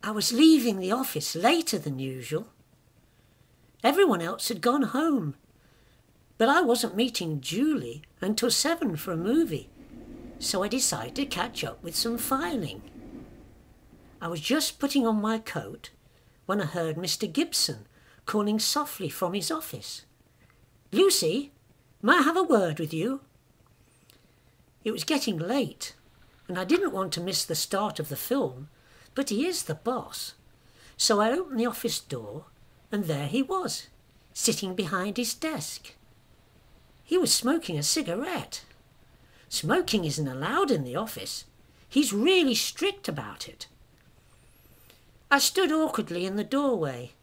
I was leaving the office later than usual. Everyone else had gone home, but I wasn't meeting Julie until 7 for a movie, so I decided to catch up with some filing. I was just putting on my coat when I heard Mr. Gibson calling softly from his office. "Lucy, may I have a word with you?" It was getting late, and I didn't want to miss the start of the film, but he is the boss. So I opened the office door, and there he was, sitting behind his desk. He was smoking a cigarette. Smoking isn't allowed in the office. He's really strict about it. I stood awkwardly in the doorway.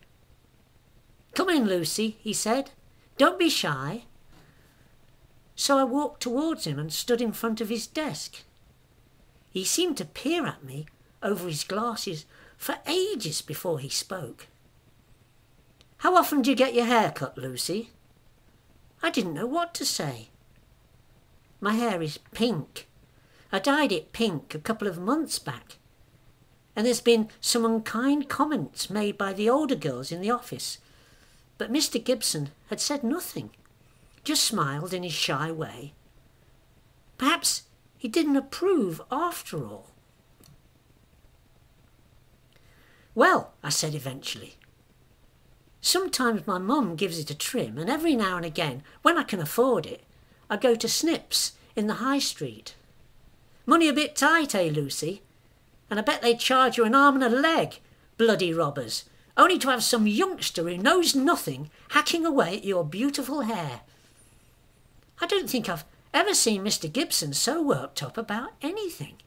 "Come in, Lucy," he said. "Don't be shy." So I walked towards him and stood in front of his desk. He seemed to peer at me over his glasses for ages before he spoke. "How often do you get your hair cut, Lucy?" I didn't know what to say. "My hair is pink. I dyed it pink a couple of months back. And there's been some unkind comments made by the older girls in the office. But Mr. Gibson had said nothing, just smiled in his shy way. Perhaps he didn't approve after all. "Well," I said eventually, "sometimes my mum gives it a trim, and every now and again, when I can afford it, I go to Snips in the High Street. Money a bit tight, eh, Lucy? And I bet they charge you an arm and a leg, bloody robbers, only to have some youngster who knows nothing hacking away at your beautiful hair. I don't think I've ever seen Mr. Gibson so worked up about anything."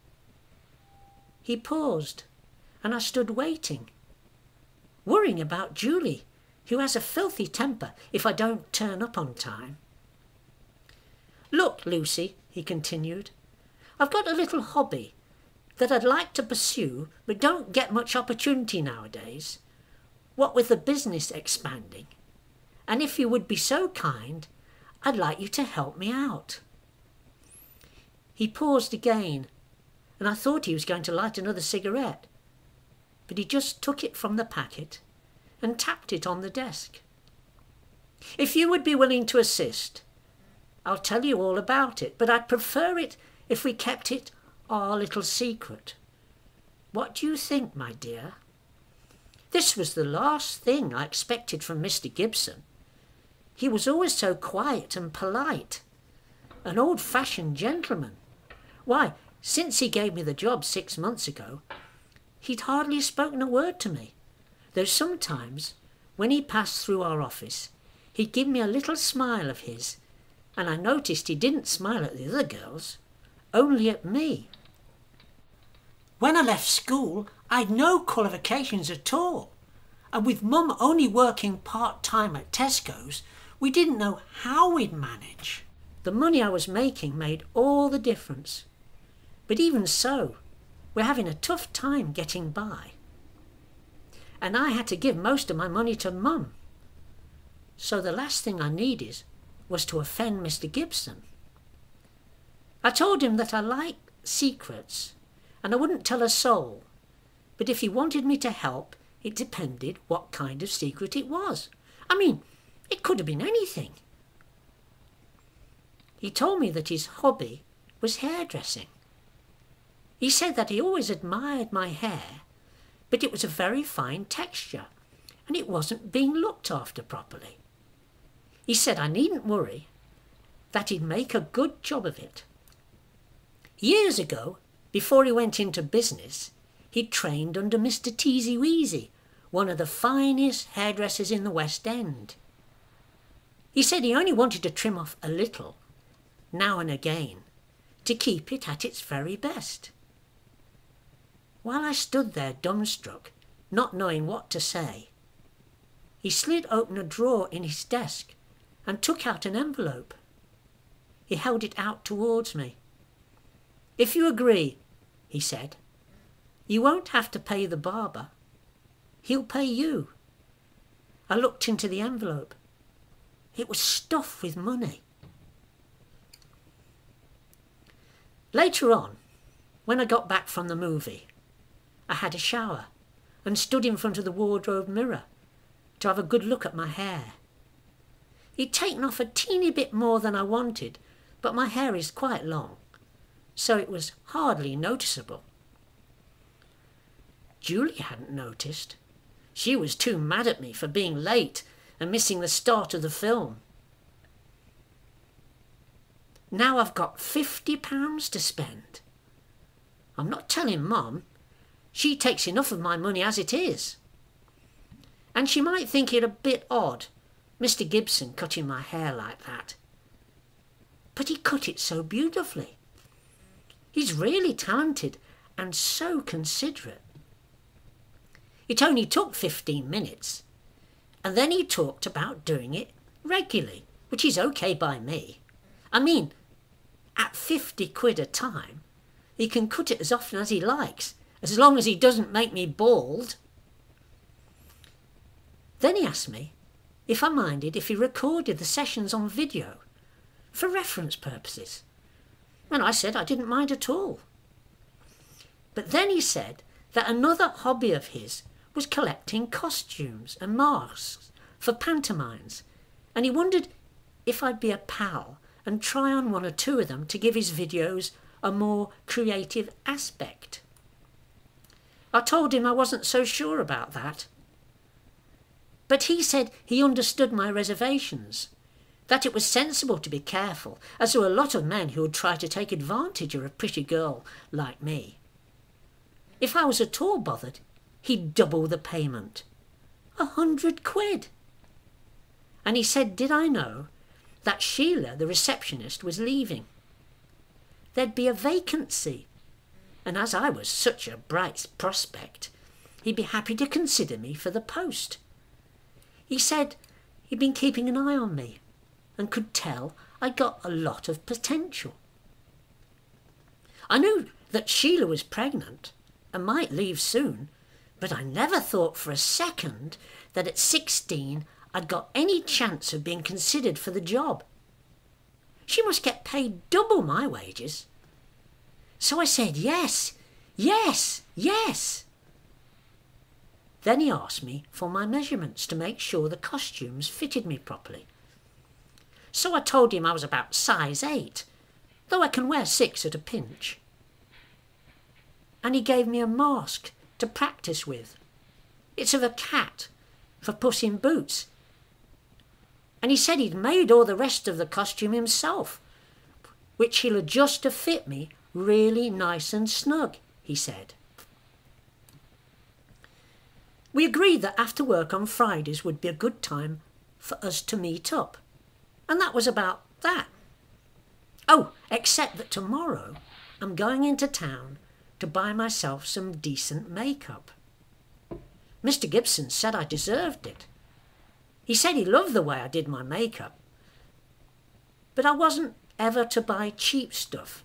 He paused, and I stood waiting, worrying about Julie, who has a filthy temper if I don't turn up on time. "Look, Lucy," he continued, "I've got a little hobby that I'd like to pursue but don't get much opportunity nowadays, what with the business expanding. And if you would be so kind, I'd like you to help me out." He paused again, and I thought he was going to light another cigarette, but he just took it from the packet and tapped it on the desk. "If you would be willing to assist, I'll tell you all about it, but I'd prefer it if we kept it our little secret. What do you think, my dear?" This was the last thing I expected from Mr. Gibson. He was always so quiet and polite, an old-fashioned gentleman. Why, since he gave me the job 6 months ago, he'd hardly spoken a word to me, though sometimes, when he passed through our office, he'd give me a little smile of his, and I noticed he didn't smile at the other girls, only at me. When I left school, I'd no qualifications at all, and with Mum only working part-time at Tesco's, we didn't know how we'd manage. The money I was making made all the difference, but even so, we're having a tough time getting by. And I had to give most of my money to Mum, so the last thing I needed was to offend Mr. Gibson. I told him that I like secrets, and I wouldn't tell a soul, but if he wanted me to help, it depended what kind of secret it was. I mean, it could have been anything. He told me that his hobby was hairdressing. He said that he always admired my hair, but it was a very fine texture, and it wasn't being looked after properly. He said I needn't worry, that he'd make a good job of it. Years ago, before he went into business, he'd trained under Mr. Teasy Weasy, one of the finest hairdressers in the West End. He said he only wanted to trim off a little, now and again, to keep it at its very best. While I stood there dumbstruck, not knowing what to say, he slid open a drawer in his desk and took out an envelope. He held it out towards me. "If you agree," he said, "you won't have to pay the barber. He'll pay you." I looked into the envelope. It was stuffed with money. Later on, when I got back from the movie, I had a shower and stood in front of the wardrobe mirror to have a good look at my hair. He'd taken off a teeny bit more than I wanted, but my hair is quite long, so it was hardly noticeable. Julie hadn't noticed. She was too mad at me for being late and missing the start of the film. Now I've got £50 to spend. I'm not telling Mum. She takes enough of my money as it is. And she might think it a bit odd, Mr. Gibson cutting my hair like that. But he cut it so beautifully. He's really talented and so considerate. It only took 15 minutes, and then he talked about doing it regularly, which is okay by me. I mean, at £50 a time, he can cut it as often as he likes, as long as he doesn't make me bald. Then he asked me if I minded if he recorded the sessions on video for reference purposes, and I said I didn't mind at all. But then he said that another hobby of his was collecting costumes and masks for pantomimes, and he wondered if I'd be a pal and try on one or two of them to give his videos a more creative aspect. I told him I wasn't so sure about that. But he said he understood my reservations, that it was sensible to be careful, as there were a lot of men who would try to take advantage of a pretty girl like me. If I was at all bothered, he'd double the payment. £100. And he said, did I know that Sheila, the receptionist, was leaving? There'd be a vacancy, and as I was such a bright prospect, he'd be happy to consider me for the post. He said he'd been keeping an eye on me and could tell I got a lot of potential. I knew that Sheila was pregnant and might leave soon, but I never thought for a second that at 16 I'd got any chance of being considered for the job. She must get paid double my wages. So I said yes, yes, yes. Then he asked me for my measurements to make sure the costumes fitted me properly. So I told him I was about size 8, though I can wear 6 at a pinch. And he gave me a mask to practice with. It's of a cat for Puss in Boots. And he said he'd made all the rest of the costume himself, which he'll adjust to fit me really nice and snug, he said. We agreed that after work on Fridays would be a good time for us to meet up. And that was about that. Oh, except that tomorrow I'm going into town to buy myself some decent makeup. Mr. Gibson said I deserved it. He said he loved the way I did my makeup. But I wasn't ever to buy cheap stuff,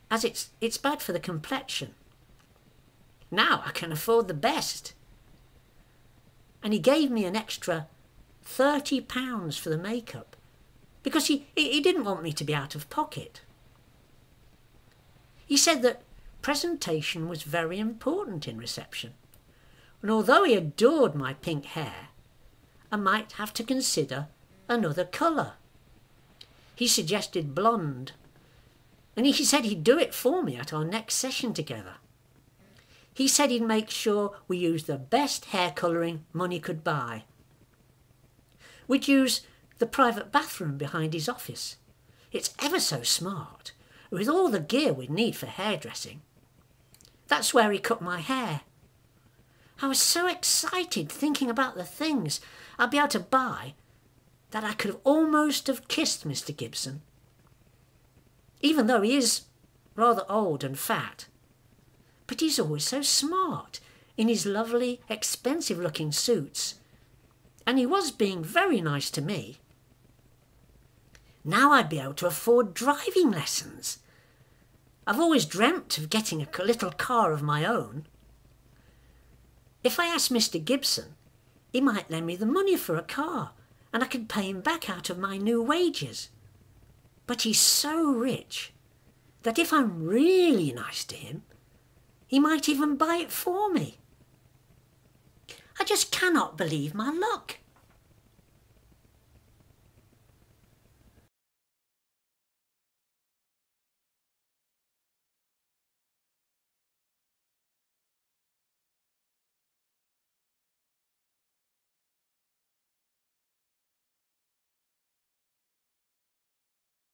as it's bad for the complexion. Now I can afford the best. And he gave me an extra £30 for the makeup, because he didn't want me to be out of pocket. He said that presentation was very important in reception, and although he adored my pink hair, I might have to consider another colour. He suggested blonde, and he said he'd do it for me at our next session together. He said he'd make sure we used the best hair colouring money could buy. We'd use the private bathroom behind his office. It's ever so smart, with all the gear we'd need for hairdressing. That's where he cut my hair. I was so excited thinking about the things I'd be able to buy that I could have almost have kissed Mr. Gibson. Even though he is rather old and fat. But he's always so smart in his lovely, expensive-looking suits. And he was being very nice to me. Now I'd be able to afford driving lessons. I've always dreamt of getting a little car of my own. If I asked Mr. Gibson, he might lend me the money for a car, and I could pay him back out of my new wages. But he's so rich that if I'm really nice to him, he might even buy it for me. I just cannot believe my luck.